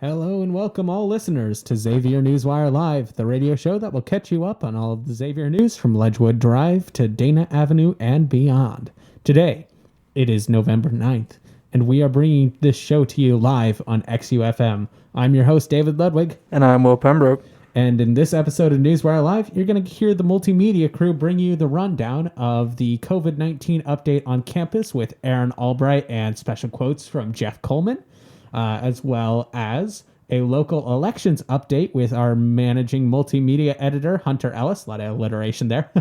Hello and welcome all listeners to Xavier Newswire Live, the radio show that will catch you up on all of the Xavier news from Ledgewood Drive to Dana Avenue and beyond. Today, it is November 9th, and we are bringing this show to you live on XUFM. I'm your host, David Ludwig. And I'm Will Pembroke. And in this episode of Newswire Live, you're going to hear the multimedia crew bring you the rundown of the COVID-19 update on campus with Erin Albright and special quotes from Jeff Coleman. As well as a local elections update with our managing multimedia editor, Hunter Ellis. A lot of alliteration there.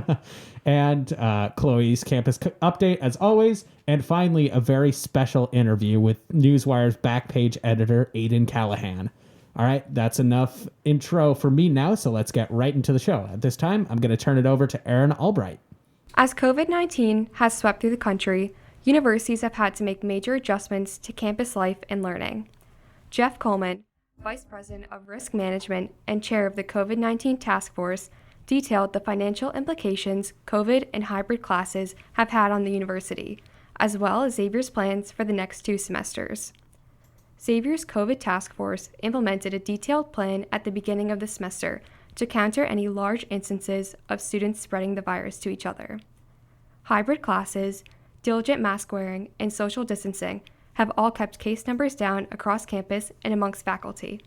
And Chloe's campus update, as always. And finally, a very special interview with Newswire's backpage editor, Aidan Callahan. All right, that's enough intro for me now, so let's get right into the show. At this time, I'm going to turn it over to Erin Albright. As COVID-19 has swept through the country, universities have had to make major adjustments to campus life and learning. Jeff Coleman, Vice President of Risk Management and Chair of the COVID-19 Task Force, detailed the financial implications COVID and hybrid classes have had on the university, as well as Xavier's plans for the next 2 semesters. Xavier's COVID Task Force implemented a detailed plan at the beginning of the semester to counter any large instances of students spreading the virus to each other. Hybrid classes, diligent mask wearing, and social distancing have all kept case numbers down across campus and amongst faculty.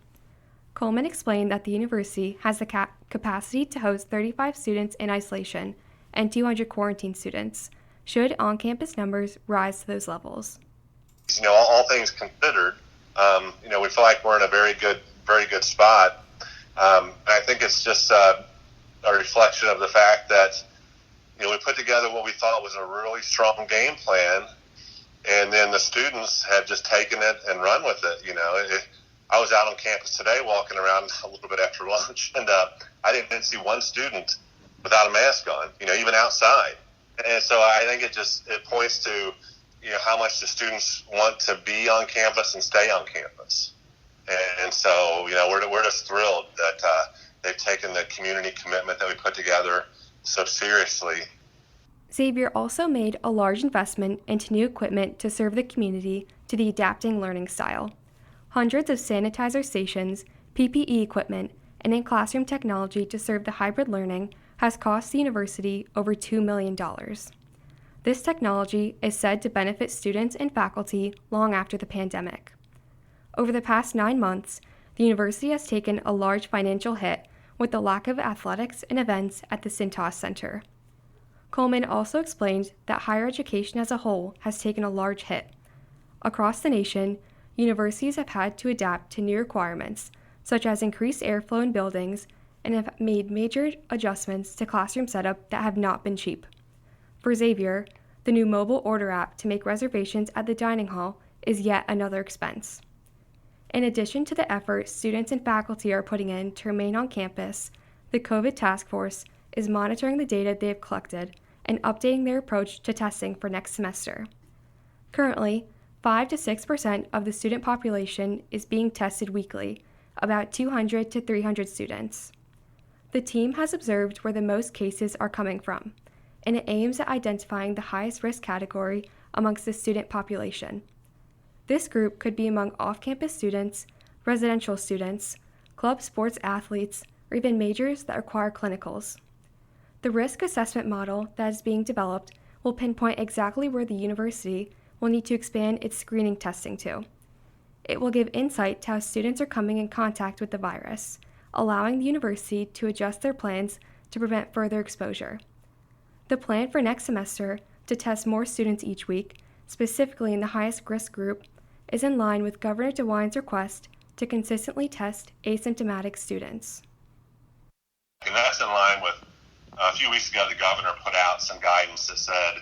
Coleman explained that the university has the capacity to host 35 students in isolation and 200 quarantine students, should on-campus numbers rise to those levels. All things considered, we feel like we're in a very good spot. And I think it's just a reflection of the fact that we put together what we thought was a really strong game plan, and then the students have just taken it and run with it. I was out on campus today walking around a little bit after lunch, and I didn't see one student without a mask on, even outside. And so I think it points to, how much the students want to be on campus and stay on campus. And so, we're just thrilled that they've taken the community commitment that we put together so seriously. Xavier also made a large investment into new equipment to serve the community to the adapting learning style. Hundreds of sanitizer stations, PPE equipment, and in-classroom technology to serve the hybrid learning has cost the university over $2 million. This technology is said to benefit students and faculty long after the pandemic. Over the past 9 months, the university has taken a large financial hit with the lack of athletics and events at the Cintas Center. Coleman also explained that higher education as a whole has taken a large hit. Across the nation, universities have had to adapt to new requirements, such as increased airflow in buildings, and have made major adjustments to classroom setup that have not been cheap. For Xavier, the new mobile order app to make reservations at the dining hall is yet another expense. In addition to the effort students and faculty are putting in to remain on campus, the COVID Task Force is monitoring the data they have collected and updating their approach to testing for next semester. Currently, 5 to 6% of the student population is being tested weekly, about 200 to 300 students. The team has observed where the most cases are coming from, and it aims at identifying the highest risk category amongst the student population. This group could be among off-campus students, residential students, club sports athletes, or even majors that require clinicals. The risk assessment model that is being developed will pinpoint exactly where the university will need to expand its screening testing to. It will give insight to how students are coming in contact with the virus, allowing the university to adjust their plans to prevent further exposure. The plan for next semester to test more students each week, specifically in the highest risk group, is in line with Governor DeWine's request to consistently test asymptomatic students. And that's in line with a few weeks ago, the governor put out some guidance that said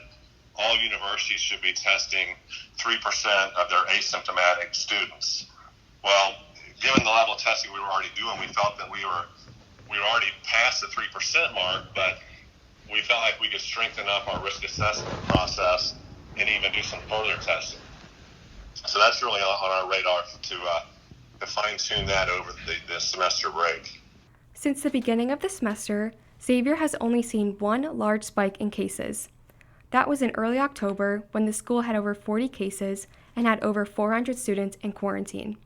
all universities should be testing 3% of their asymptomatic students. Well, given the level of testing we were already doing, we felt that we were already past the 3% mark, but we felt like we could strengthen up our risk assessment process and even do some further testing. So that's really on our radar to fine-tune that over the semester break. Since the beginning of the semester, Xavier has only seen one large spike in cases. That was in early October when the school had over 40 cases and had over 400 students in quarantine.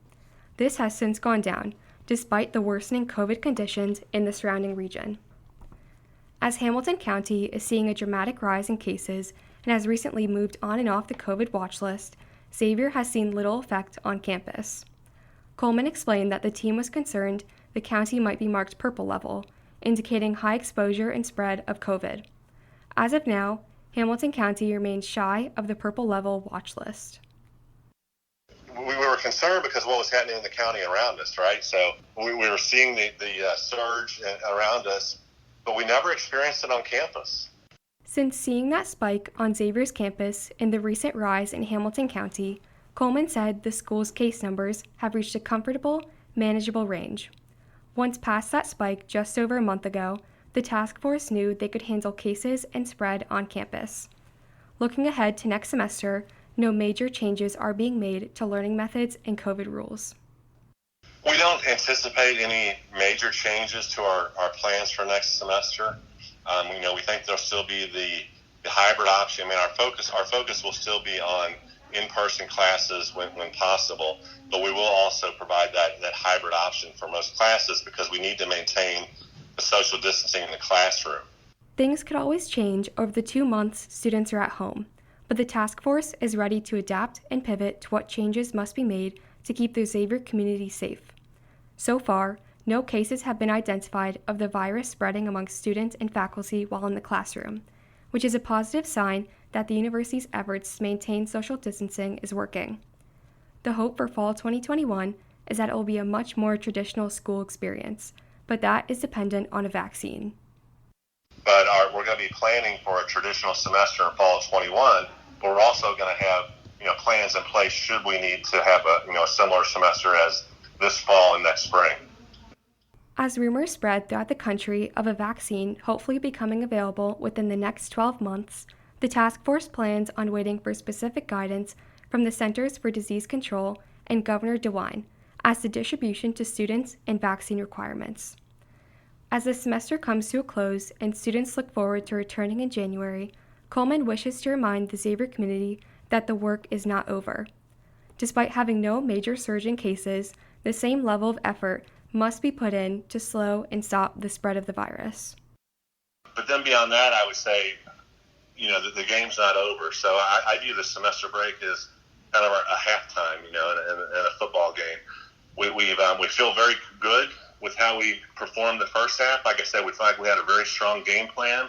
This has since gone down, despite the worsening COVID conditions in the surrounding region. As Hamilton County is seeing a dramatic rise in cases and has recently moved on and off the COVID watch list, Xavier has seen little effect on campus. Coleman explained that the team was concerned the county might be marked purple level, indicating high exposure and spread of COVID. As of now, Hamilton County remains shy of the purple level watch list. We were concerned because what was happening in the county around us, right? So we were seeing the surge around us, but we never experienced it on campus. Since seeing that spike on Xavier's campus in the recent rise in Hamilton County, Coleman said the school's case numbers have reached a comfortable, manageable range. Once past that spike just over a month ago, the task force knew they could handle cases and spread on campus. Looking ahead to next semester, no major changes are being made to learning methods and COVID rules. We don't anticipate any major changes to our plans for next semester. We think there'll still be the hybrid option. Our focus will still be on in-person classes when possible, but we will also provide that hybrid option for most classes because we need to maintain the social distancing in the classroom. Things could always change over the 2 months students are at home, but the task force is ready to adapt and pivot to what changes must be made to keep the Xavier community safe. So far, no cases have been identified of the virus spreading amongst students and faculty while in the classroom, which is a positive sign that the university's efforts to maintain social distancing is working. The hope for fall 2021 is that it will be a much more traditional school experience, but that is dependent on a vaccine. But we're going to be planning for a traditional semester in fall of 21, but we're also going to have plans in place should we need to have a similar semester as this fall and next spring. As rumors spread throughout the country of a vaccine hopefully becoming available within the next 12 months, the task force plans on waiting for specific guidance from the Centers for Disease Control and Governor DeWine as to distribution to students and vaccine requirements. As the semester comes to a close and students look forward to returning in January, Coleman wishes to remind the Xavier community that the work is not over. Despite having no major surge in cases, the same level of effort must be put in to slow and stop the spread of the virus. But then beyond that, I would say, the game's not over. So I view the semester break as kind of a halftime, in a football game. We feel very good with how we performed the first half. Like I said, we feel like we had a very strong game plan,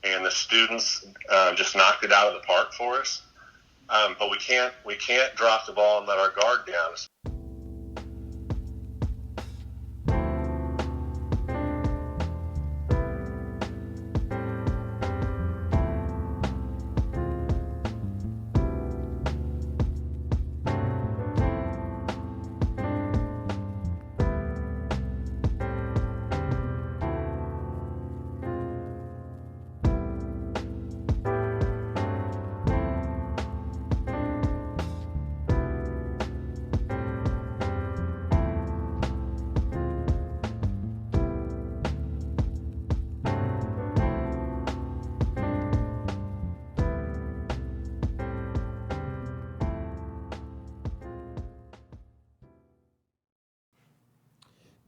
and the students just knocked it out of the park for us. But we can't drop the ball and let our guard down.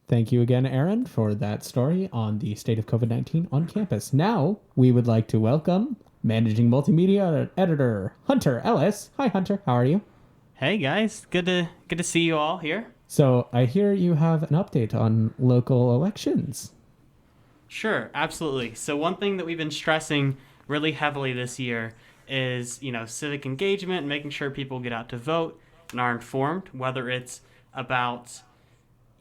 Thank you again, Erin, for that story on the state of COVID-19 on campus. Now, we would like to welcome Managing Multimedia Editor Hunter Ellis. Hi, Hunter. How are you? Hey, guys. Good to see you all here. So, I hear you have an update on local elections. Sure, absolutely. So one thing that we've been stressing really heavily this year is, civic engagement, making sure people get out to vote and are informed, whether it's about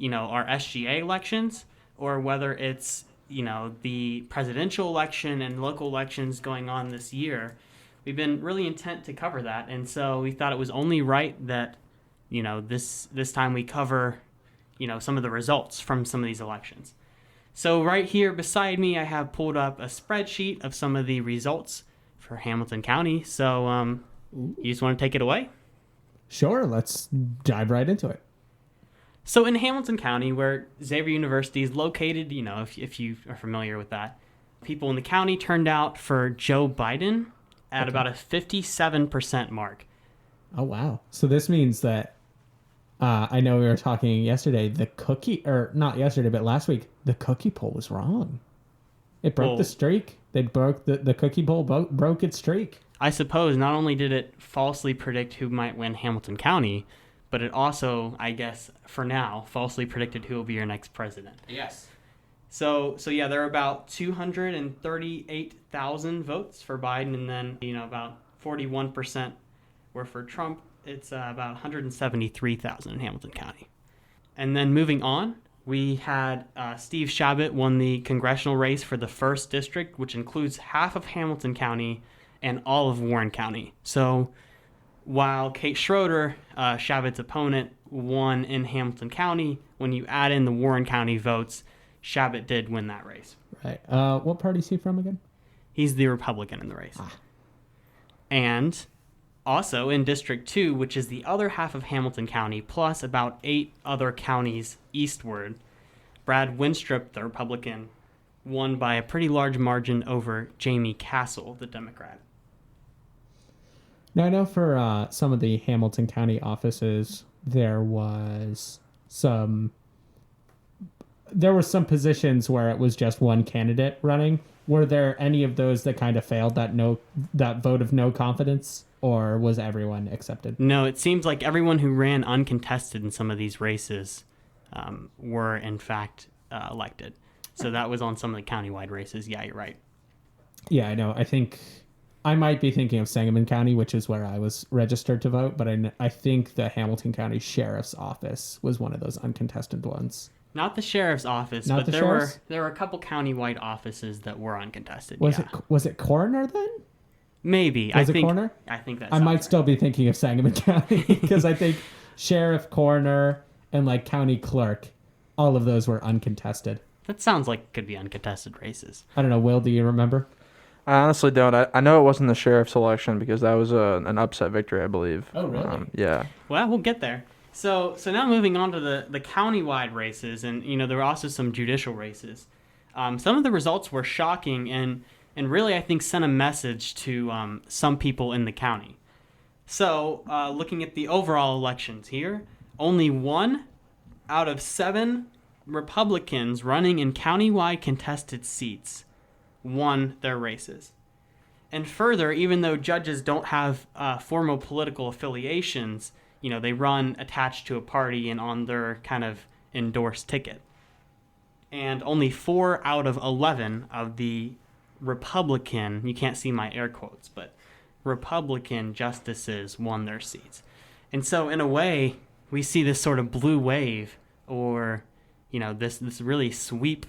our SGA elections, or whether it's, the presidential election and local elections going on this year. We've been really intent to cover that. And so we thought it was only right that, this time we cover, some of the results from some of these elections. So right here beside me, I have pulled up a spreadsheet of some of the results for Hamilton County. So you just want to take it away? Sure, let's dive right into it. So in Hamilton County, where Xavier University is located, if you are familiar with that, people in the county turned out for Joe Biden at about a 57% mark. Oh, wow. So this means that I know we were talking yesterday. The cookie, or not yesterday, but last week, the cookie poll was wrong. It broke the streak. They broke the cookie poll broke its streak. I suppose not only did it falsely predict who might win Hamilton County, but it also, I guess, for now, falsely predicted who will be your next president. Yes. So yeah, there are about 238,000 votes for Biden, and then about 41% were for Trump. It's about 173,000 in Hamilton County. And then moving on, we had Steve Chabot won the congressional race for the 1st District, which includes half of Hamilton County and all of Warren County. So while Kate Schroeder, Chabot's opponent, won in Hamilton County, when you add in the Warren County votes, Chabot did win that race. Right. What party is he from again? He's the Republican in the race. And also in District 2, which is the other half of Hamilton County, plus about 8 other counties eastward, Brad Winstrup, the Republican, won by a pretty large margin over Jamie Castle, the Democrat. Now, I know for some of the Hamilton County offices, there were some positions where it was just one candidate running. Were there any of those that kind of failed that vote of no confidence, or was everyone accepted? No, it seems like everyone who ran uncontested in some of these races were in fact elected. So that was on some of the countywide races. Yeah, you're right. Yeah, I know. I think I might be thinking of Sangamon County, which is where I was registered to vote, but I think the Hamilton County Sheriff's Office was one of those uncontested ones. Not the sheriff's office, Not but the there sheriff's? were a couple countywide offices that were uncontested. Was it coroner then? Maybe. Was it coroner? I think that's. I might still be thinking of Sangamon County because I think sheriff, coroner, and like county clerk, all of those were uncontested. That sounds like could be uncontested races. I don't know. Will, do you remember? I honestly don't. I know it wasn't the sheriff's election because that was an upset victory, I believe. Oh, really? Yeah. Well, we'll get there. So now moving on to the countywide races, and there were also some judicial races. Some of the results were shocking and really I think sent a message to some people in the county. So looking at the overall elections here, only 1 out of 7 Republicans running in countywide contested seats won their races. And further, even though judges don't have formal political affiliations, they run attached to a party and on their kind of endorsed ticket. And only 4 out of 11 of the Republican, you can't see my air quotes, but Republican justices won their seats. And so in a way, we see this sort of blue wave, or, this really sweep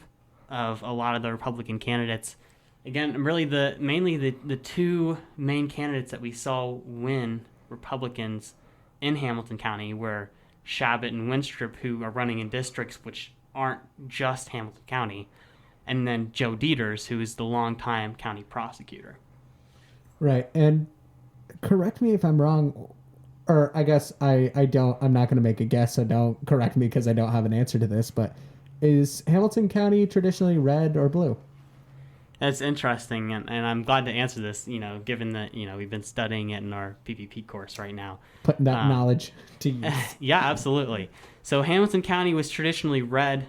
of a lot of the Republican candidates. Again, really mainly the 2 main candidates that we saw win Republicans in Hamilton County were Chabot and Winstrup, who are running in districts which aren't just Hamilton County, and then Joe Dieters, who is the longtime county prosecutor. Right. And correct me if I'm wrong, or I guess I'm not going to make a guess, so don't correct me because I don't have an answer to this, but is Hamilton County traditionally red or blue? That's interesting, and I'm glad to answer this, given that, we've been studying it in our PPP course right now. Putting that knowledge to use. Yeah, absolutely. So Hamilton County was traditionally red.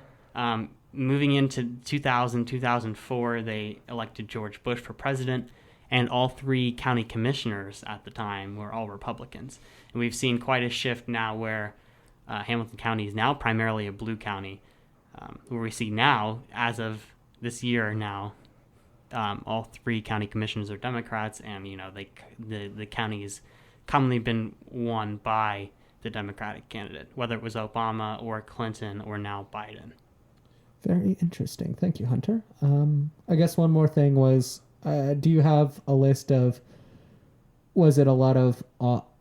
Moving into 2004, they elected George Bush for president, and all 3 county commissioners at the time were all Republicans. And we've seen quite a shift now where Hamilton County is now primarily a blue county, where we see now, as of this year now, all 3 county commissioners are Democrats, and the county has commonly been won by the Democratic candidate, whether it was Obama or Clinton or now Biden. Very interesting. Thank you, Hunter. I guess one more thing was, do you have a list of, was it a lot of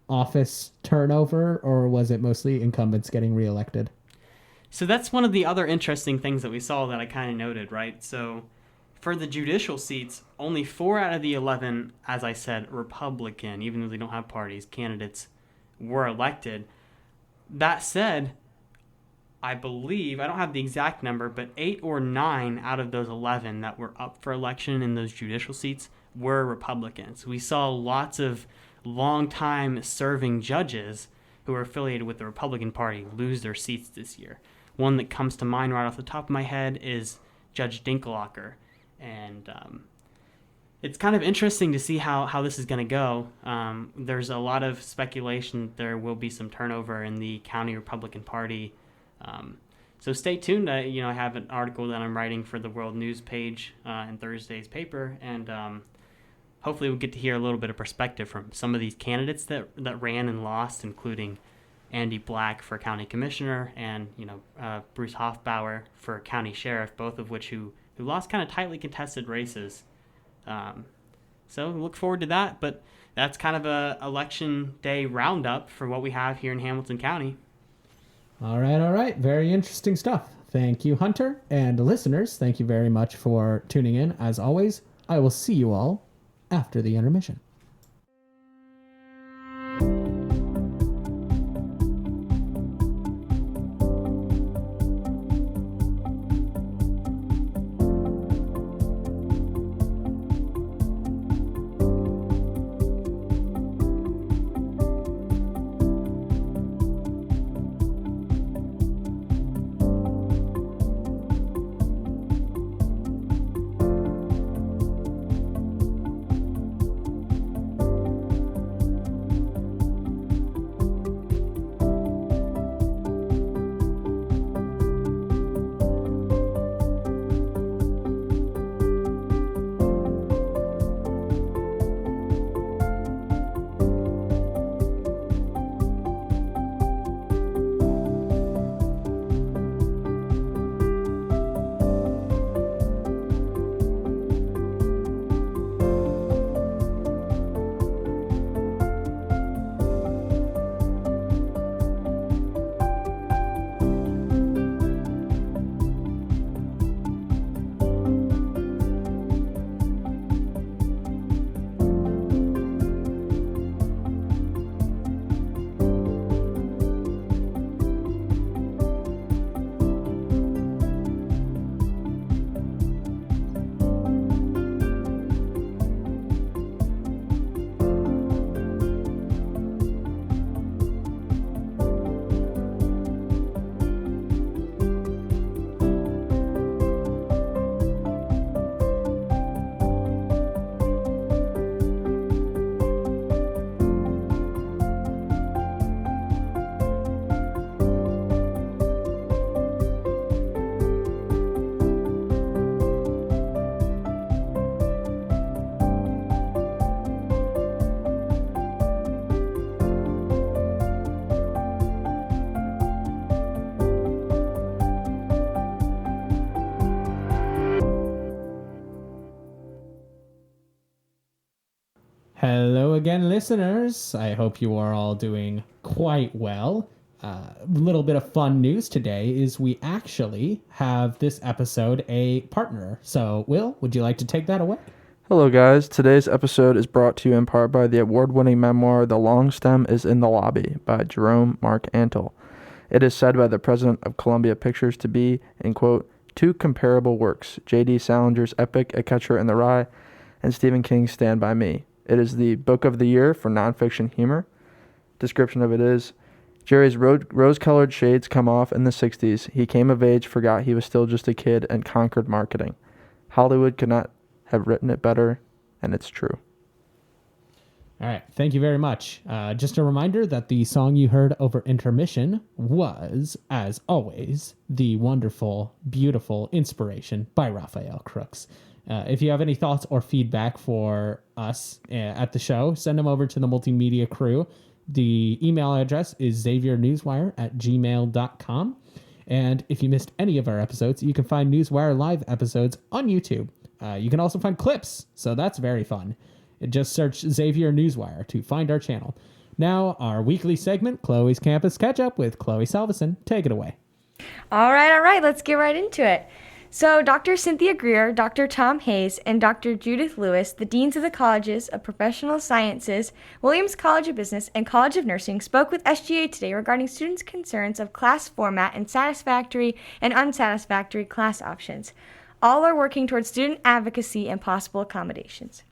office turnover, or was it mostly incumbents getting reelected? So that's one of the other interesting things that we saw that I kind of noted, right? So for the judicial seats, only 4 out of the 11, as I said, Republican, even though they don't have parties, candidates were elected. That said, I believe, I don't have the exact number, but 8 or 9 out of those 11 that were up for election in those judicial seats were Republicans. We saw lots of long-time serving judges who are affiliated with the Republican Party lose their seats this year. One that comes to mind right off the top of my head is Judge Dinklager. And it's kind of interesting to see how this is going to go. There's a lot of speculation that there will be some turnover in the county Republican Party. So stay tuned. I have an article that I'm writing for the World News page in Thursday's paper, and hopefully we'll get to hear a little bit of perspective from some of these candidates that ran and lost, including Andy Black for county commissioner and Bruce Hoffbauer for county sheriff, both of which who lost kind of tightly contested races. So look forward to that, but that's kind of a election day roundup for what we have here in Hamilton County. All right. Very interesting stuff. Thank you, Hunter. And listeners, thank you very much for tuning in. As always, I will see you all after the intermission. Hello again, listeners. I hope you are all doing quite well. A little bit of fun news today is we actually have this episode a partner. So, Will, would you like to take that away? Hello, guys. Today's episode is brought to you in part by the award-winning memoir The Long Stem is in the Lobby by Jerome Mark Antle. It is said by the president of Columbia Pictures to be, in quote, two comparable works, J.D. Salinger's epic A Catcher in the Rye and Stephen King's Stand By Me. It is the book of the year for nonfiction humor. Description of it is, Jerry's rose-colored shades come off in the 60s. He came of age, forgot he was still just a kid, and conquered marketing. Hollywood could not have written it better, and it's true. All right. Thank you very much. Just a reminder that the song you heard over intermission was, as always, the wonderful, beautiful Inspiration by Rafael Krux. If you have any thoughts or feedback for us at the show, send them over to the Multimedia crew. The email address is xaviernewswire@gmail.com. And if you missed any of our episodes, you can find Newswire live episodes on YouTube. You can also find clips, so that's very fun. Just search Xavier Newswire to find our channel. Now, our weekly segment, Chloe's Campus Catch-Up with Chloe Salveson. Take it away. All right. Let's get right into it. So Dr. Cynthia Greer, Dr. Tom Hayes, and Dr. Judith Lewis, the deans of the colleges of Professional Sciences, Williams College of Business, and College of Nursing, spoke with SGA today regarding students' concerns of class format and satisfactory and unsatisfactory class options. All are working towards student advocacy and possible accommodations.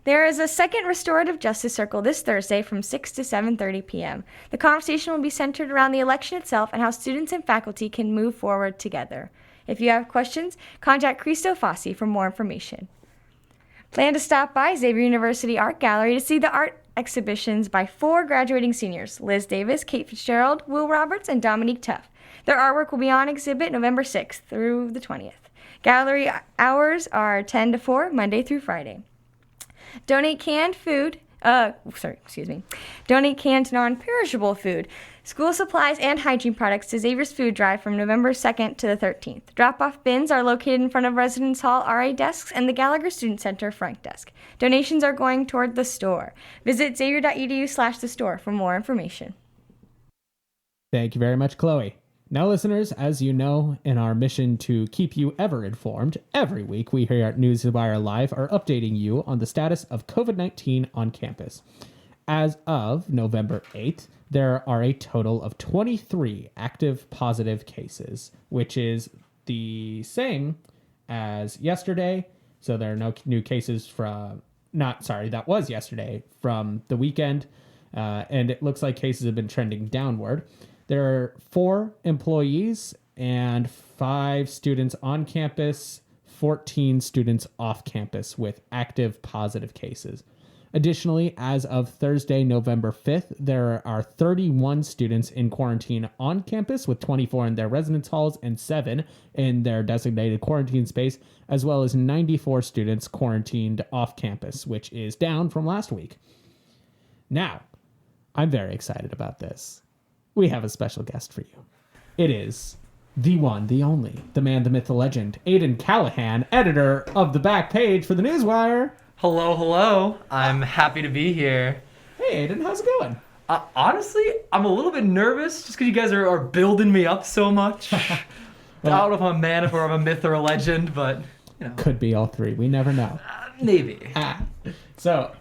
There is a second Restorative Justice Circle this Thursday from 6 to 7:30 p.m. The conversation will be centered around the election itself and how students and faculty can move forward together. If you have questions, contact Cristo Fossi for more information. Plan to stop by Xavier University Art Gallery to see the art exhibitions by 4 graduating seniors, Liz Davis, Kate Fitzgerald, Will Roberts, and Dominique Tuff. Their artwork will be on exhibit November 6th through the 20th. Gallery hours are 10 to 4, Monday through Friday. Donate canned non-perishable food, school supplies, and hygiene products to Xavier's Food Drive from November 2nd to the 13th. Drop-off bins are located in front of Residence Hall RA desks and the Gallagher Student Center front desk. Donations are going toward the store. Visit xavier.edu/the-store for more information. Thank you very much, Chloe. Now, listeners, as you know, in our mission to keep you ever informed, every week we here at Newswire Live are updating you on the status of COVID-19 on campus. As of November 8th, there are a total of 23 active positive cases, which is the same as yesterday. So there are no new cases that was yesterday from the weekend. And it looks like cases have been trending downward. There are 4 employees and 5 students on campus, 14 students off campus with active positive cases. Additionally, as of Thursday, November 5th, there are 31 students in quarantine on campus, with 24 in their residence halls and 7 in their designated quarantine space, as well as 94 students quarantined off campus, which is down from last week. Now, I'm very excited about this. We have a special guest for you. It is the one, the only, the man, the myth, the legend, Aidan Callahan, editor of the back page for the Newswire. Hello. I'm happy to be here. Hey, Aidan, how's it going? Honestly, I'm a little bit nervous just because you guys are building me up so much. I don't know if I'm a man, if I'm a myth or a legend, but, you know. Could be all 3. We never know. Maybe. So,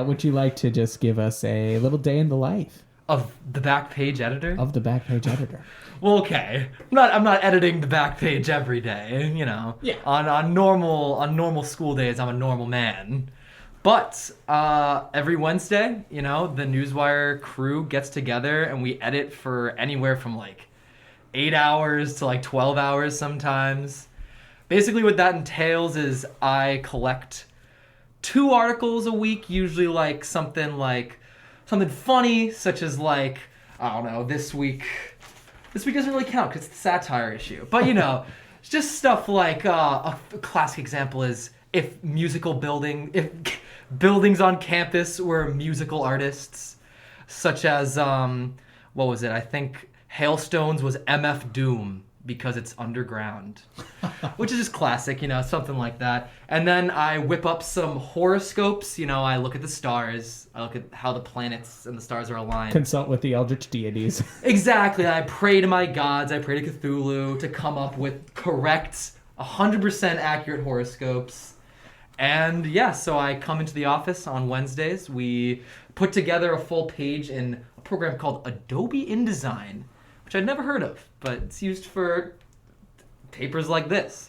would you like to just give us a little day in the life? Of the back page editor? Of the back page editor. Well, okay. I'm not editing the back page every day, you know. Yeah. On normal school days, I'm a normal man. But every Wednesday, you know, the Newswire crew gets together and we edit for anywhere from like 8 hours to like 12 hours sometimes. Basically what that entails is I collect 2 articles a week, usually like something funny, such as like, I don't know, this week doesn't really count because it's the satire issue. But, you know, it's just stuff like, a classic example is if buildings on campus were musical artists, such as, what was it? I think Hailstones was MF Doom because it's underground, which is just classic, you know, something like that. And then I whip up some horoscopes, you know, I look at the stars, I look at how the planets and the stars are aligned. Consult with the eldritch deities. Exactly. I pray to my gods, I pray to Cthulhu to come up with correct, 100% accurate horoscopes. And yeah, so I come into the office on Wednesdays. We put together a full page in a program called Adobe InDesign, which I'd never heard of, but it's used for papers like this.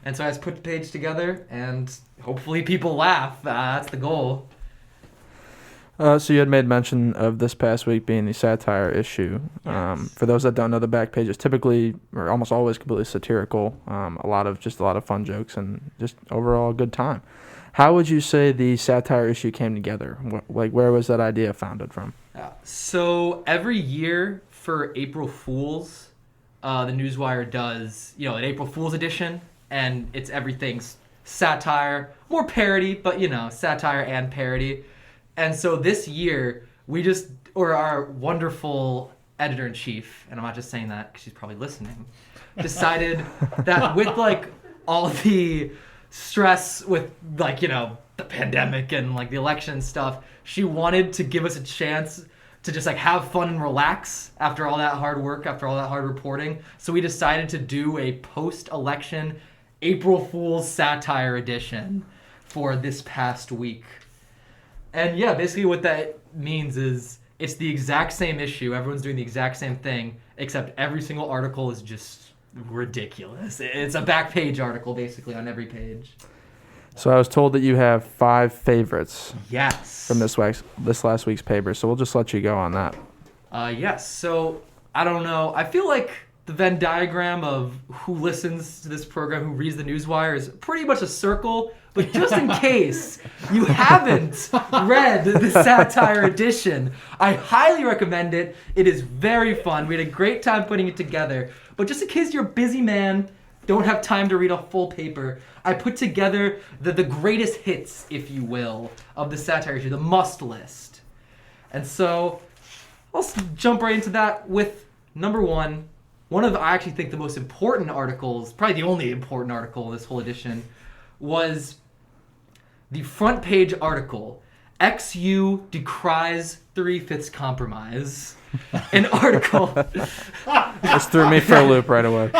And so I just put the page together, and hopefully people laugh. That's the goal. So you had made mention of this past week being the satire issue. Yes. For those that don't know, the back page is typically, or almost always, completely satirical. A lot of fun jokes and just overall a good time. How would you say the satire issue came together? Where was that idea founded from? So every year for April Fools, the Newswire does, you know, an April Fool's edition, and it's everything's satire, more parody, but, you know, satire and parody. And so this year, our wonderful editor-in-chief, and I'm not just saying that because she's probably listening, decided that with, like, all the stress with, like, you know, the pandemic and, like, the election stuff, she wanted to give us a chance to just, like, have fun and relax after all that hard work, after all that hard reporting. So we decided to do a post-election April Fool's satire edition for this past week. And yeah, basically what that means is it's the exact same issue. Everyone's doing the exact same thing, except every single article is just ridiculous. It's a back page article, basically, on every page. So I was told that you have 5 favorites Yes. from this last week's paper, so we'll just let you go on that. Yes. So I don't know. I feel like the Venn diagram of who listens to this program, who reads the Newswire, is pretty much a circle. But just in case you haven't read the satire edition, I highly recommend it. It is very fun. We had a great time putting it together. But just in case you're a busy man, don't have time to read a full paper, I put together the greatest hits, if you will, of the satire issue, the must list. And so let's jump right into that with number 1. One of, I actually think, the most important articles, probably the only important article in this whole edition, was the front page article, XU decries 3/5 compromise. An article. Just threw me for a loop right away.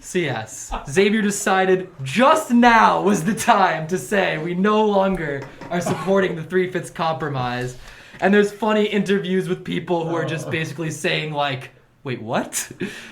So yes, Xavier decided just now was the time to say we no longer are supporting the 3/5 compromise. And there's funny interviews with people who are just basically saying like, wait, what?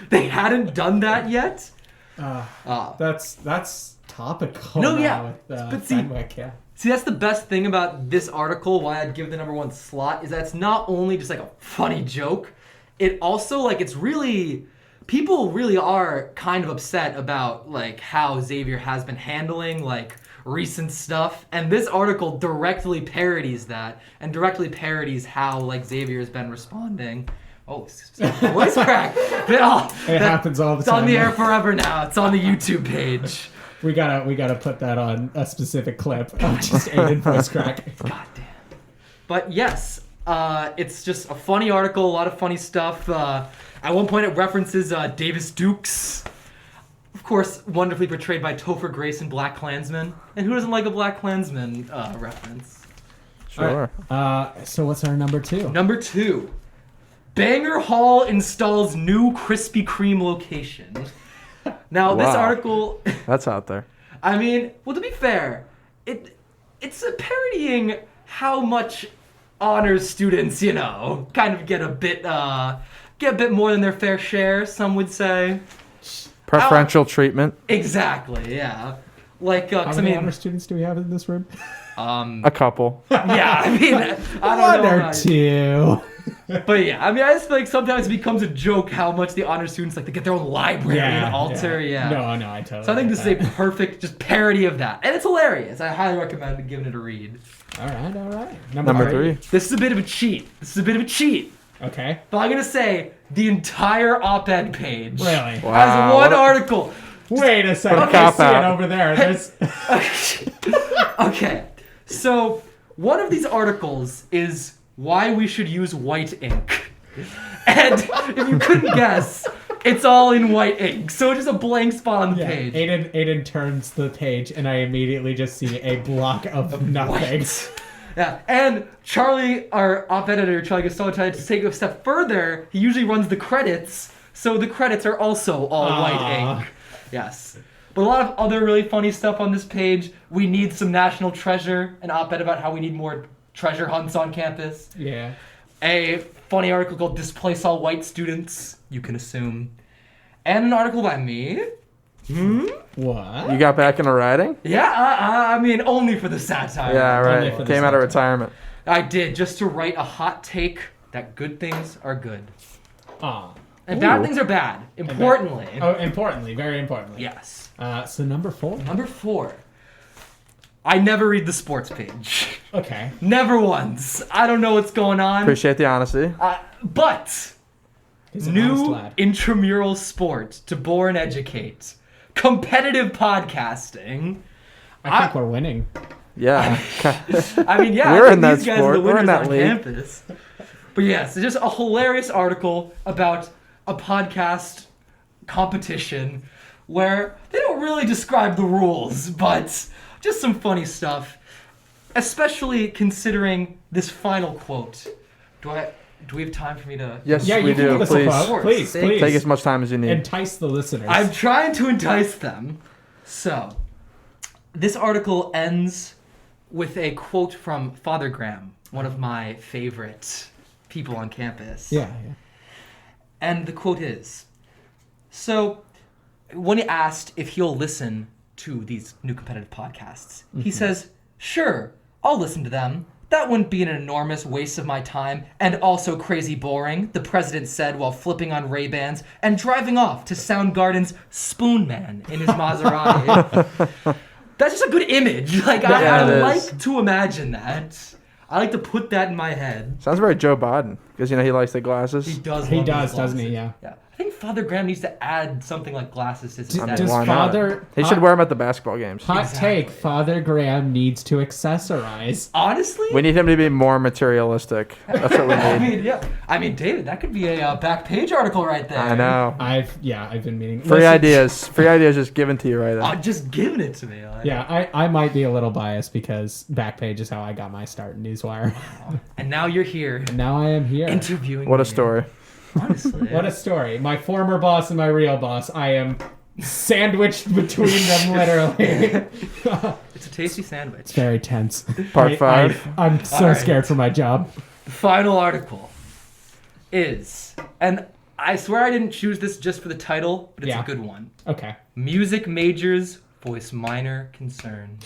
They hadn't done that yet? That's topical. No, now yeah. With, But see, Fenwick, yeah. See, that's the best thing about this article, why I'd give the number 1 slot, is that it's not only just like a funny joke, it also, like, it's really, people really are kind of upset about, like, how Xavier has been handling, like, recent stuff, and this article directly parodies that, and directly parodies how, like, Xavier has been responding. Oh, voice crack. It happens all the It's time. on the air forever now. It's on the YouTube page. We gotta put that on a specific clip of just Aidan voice crack. God damn. But yes, it's just a funny article, a lot of funny stuff. At one point it references Davis Dukes. Of course, wonderfully portrayed by Topher Grace in Black Klansman. And who doesn't like a Black Klansman reference? Sure. So what's our number 2? Number 2. Banger Hall installs new Krispy Kreme location. Now, this Wow. article... That's out there. I mean, well, to be fair, it's parodying how much honors students, you know, kind of get a bit more than their fair share, some would say. Preferential treatment. Exactly, yeah. Like, How 'cause many I mean, honor students do we have in this room? A couple. yeah, I mean, I don't One know. or about- 2. But yeah, I mean, I just feel like sometimes it becomes a joke how much the honor students, like, they get their own library and altar, yeah. No, I totally. So I think get this is a that. perfect just parody of that. And it's hilarious. I highly recommend giving it a read. All right. Number 3. This is a bit of a cheat. Okay. But I'm going to say the entire op-ed page Really? has Wow, one what a- article. Wait a second. What a I see cop-out. it over there. There's... Okay, so one of these articles is why we should use white ink. And if you couldn't guess, it's all in white ink. So it's just a blank spot on the page. Aidan turns the page, and I immediately just see a block of nothing. Yeah, and Charlie, our op-ed editor, Charlie Gustavo, tried to take it a step further. He usually runs the credits, so the credits are also all white ink. Yes. But a lot of other really funny stuff on this page. We need some national treasure, an op-ed about how we need more treasure hunts on campus. Yeah. A funny article called Displace All White Students, you can assume. And an article by me. What? You got back into writing? Yeah, I mean, only for the satire. Yeah, Only for right. the Came out of satire. retirement. I did, just to write a hot take that good things are good. Aw. And bad things are bad, importantly. Oh, importantly, very importantly. Yes. So number 4. Number 4. I never read the sports page. Okay. Never once. I don't know what's going on. Appreciate the honesty. But He's an honest new lad. intramural sport to bore and educate. Competitive podcasting. I think we're winning. Yeah. I mean, yeah, We're I think in that these guys sport. are the We're in winners that on league. campus. But yes, it's just a hilarious article about a podcast competition where they don't really describe the rules, but just some funny stuff. Especially considering this final quote. Do we have time for me to... Yes, Yeah, we you can do. give us a Please. quote. Please. Take as much time as you need. Entice the listeners. I'm trying to entice them. So, this article ends with a quote from Father Graham, one of my favorite people on campus. Yeah. And the quote is, so when he asked if he'll listen to these new competitive podcasts. He says, sure, I'll listen to them. That wouldn't be an enormous waste of my time and also crazy boring, the president said while flipping on Ray-Bans and driving off to Soundgarden's Spoon Man in his Maserati. That's just a good image. Like, I like to imagine that. I like to put that in my head. Sounds very Joe Biden, because, he likes the glasses. He does, doesn't he? Yeah. I think Father Graham needs to add something like glasses to his Does why not? Father... He should wear them at the basketball games. Hot take, Father Graham needs to accessorize. Honestly? We need him to be more materialistic. That's what we need. I mean, David, that could be a back page article right there. I know. I've been meaning... Free ideas just given to you right now. Just giving it to me. I might be a little biased because Backpage is how I got my start in Newswire. And now you're here. And now I am here. Interviewing What a me. story. Honestly. What a story. My former boss and my real boss. I am sandwiched between them, literally. It's a tasty sandwich. It's very tense. Part 5. I'm so scared for my job. The final article is, and I swear I didn't choose this just for the title, but it's a good one. Okay. Music majors voice minor concern.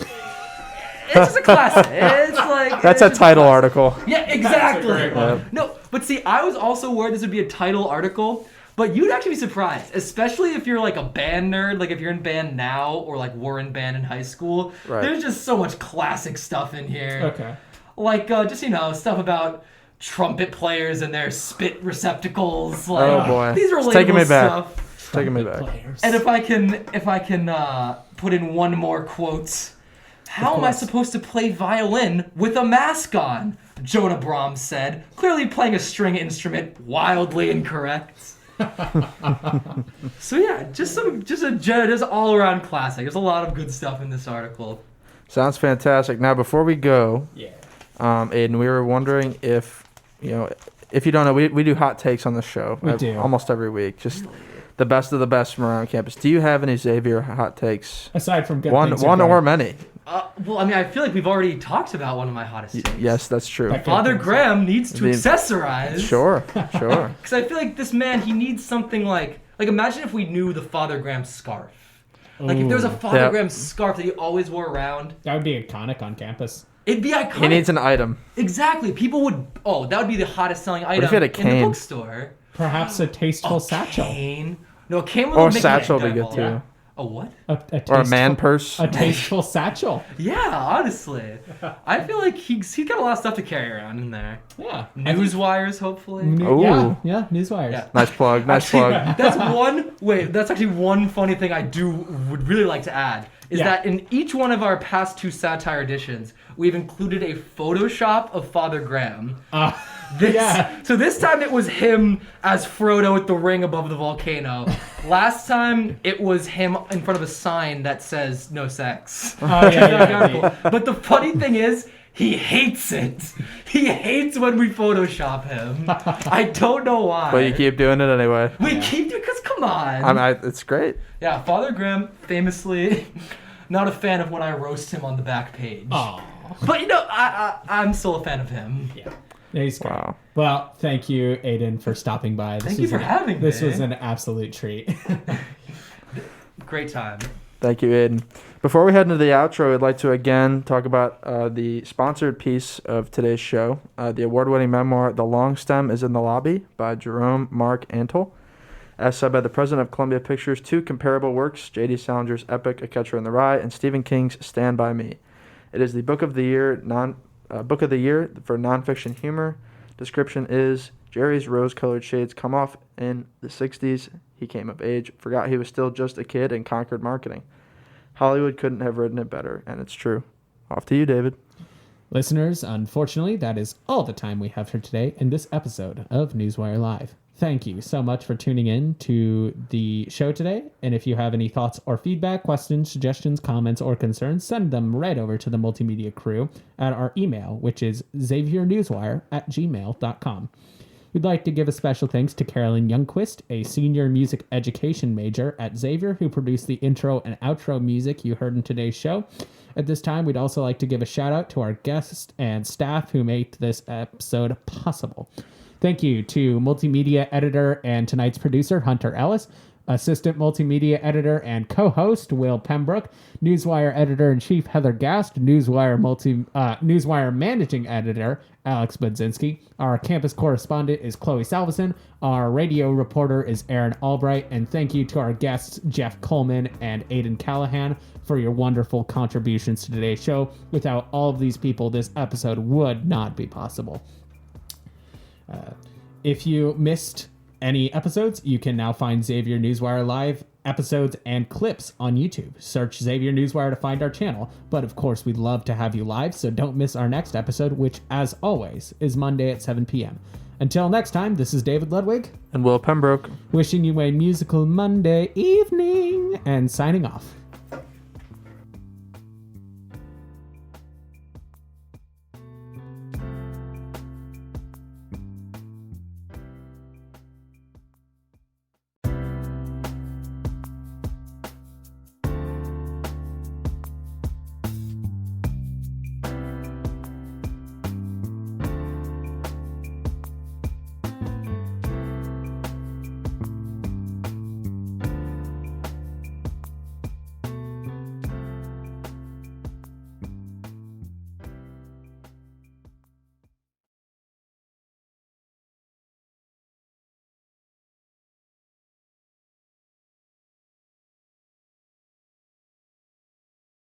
It's just a classic. It's like That's a title article. Yeah, exactly. That's a great one. No, but see, I was also worried this would be a title article, but you'd actually be surprised, especially if you're like a band nerd, like if you're in band now or like were in band in high school. Right. There's just so much classic stuff in here. Okay. Like just stuff about trumpet players and their spit receptacles. Like, Oh boy. These are It's taking me back. stuff. Taking me back. Players. And if I can put in one more quote. How am I supposed to play violin with a mask on? Jonah Brahms said, clearly playing a string instrument wildly incorrect. So yeah, just all around classic. There's a lot of good stuff in this article. Sounds fantastic. Now, before we go, Aidan, we were wondering if you don't know, we do hot takes on the show. We do. Almost every week. Just the best of the best from around campus. Do you have any Xavier hot takes? Aside from good One things or many. Well, I mean, I feel like we've already talked about one of my hottest takes. Yes, that's true. Father Graham needs to accessorize. Sure. Because I feel like this man, he needs something like imagine if we knew the Father Graham scarf. Like if there was a Father Graham scarf that he always wore around. That would be iconic on campus. It'd be iconic. He needs an item. Exactly. People would. Oh, that would be the hottest selling item if he had a in the cane? bookstore. Perhaps a tasteful satchel. Cane. No, a cane with Or a satchel would be good diabolical. too. A what? Or a man purse. A tasteful satchel. Yeah, honestly, I feel like he's got a lot of stuff to carry around in there. Yeah. Newswires, hopefully. Ooh. Yeah, Newswires. Yeah. Nice plug. Nice plug. That's actually one funny thing I would really like to add is that in each one of our past 2 satire editions, we've included a Photoshop of Father Graham. So this time it was him as Frodo with the ring above the volcano. Last time it was him in front of a sign that says no sex. But the funny thing is, he hates it. He hates when we Photoshop him. I don't know why. But you keep doing it anyway. We keep doing because come on. It's great. Yeah, Father Graham famously not a fan of when I roast him on the back page. Oh. But I'm still a fan of him. Yeah. He's great. Wow. Well, thank you, Aidan, for stopping by. Thank you for having me. This was an absolute treat. Great time. Thank you, Aidan. Before we head into the outro, I'd like to again talk about the sponsored piece of today's show, the award-winning memoir, The Long Stem is in the Lobby by Jerome Mark Antle. As said by the president of Columbia Pictures, 2 comparable works, J.D. Salinger's epic A Catcher in the Rye and Stephen King's Stand By Me. It is the book of the year for nonfiction humor. Description is, Jerry's rose-colored shades come off in the 60s. He came of age, forgot he was still just a kid, and conquered marketing. Hollywood couldn't have written it better, and it's true. Off to you, David. Listeners, unfortunately, that is all the time we have for today in this episode of Newswire Live. Thank you so much for tuning in to the show today. And if you have any thoughts or feedback, questions, suggestions, comments, or concerns, send them right over to the Multimedia crew at our email, which is xaviernewswire@gmail.com. We'd like to give a special thanks to Carolyn Youngquist, a senior music education major at Xavier, who produced the intro and outro music you heard in today's show. At this time, we'd also like to give a shout out to our guests and staff who made this episode possible. Thank you to multimedia editor and tonight's producer, Hunter Ellis. Assistant Multimedia Editor and co-host Will Pembroke, Newswire Editor-in-Chief Heather Gast, Newswire Managing Editor Alex Budzinski. Our campus correspondent is Chloe Salveson. Our radio reporter is Erin Albright. And thank you to our guests, Jeff Coleman and Aidan Callahan, for your wonderful contributions to today's show. Without all of these people, this episode would not be possible. If you missed any episodes, you can now find Xavier Newswire live episodes and clips on YouTube. Search Xavier Newswire to find our channel. But of course, we'd love to have you live, so don't miss our next episode, which, as always, is Monday at 7 p.m. Until next time, this is David Ludwig. And Will Pembroke. Wishing you a musical Monday evening and signing off.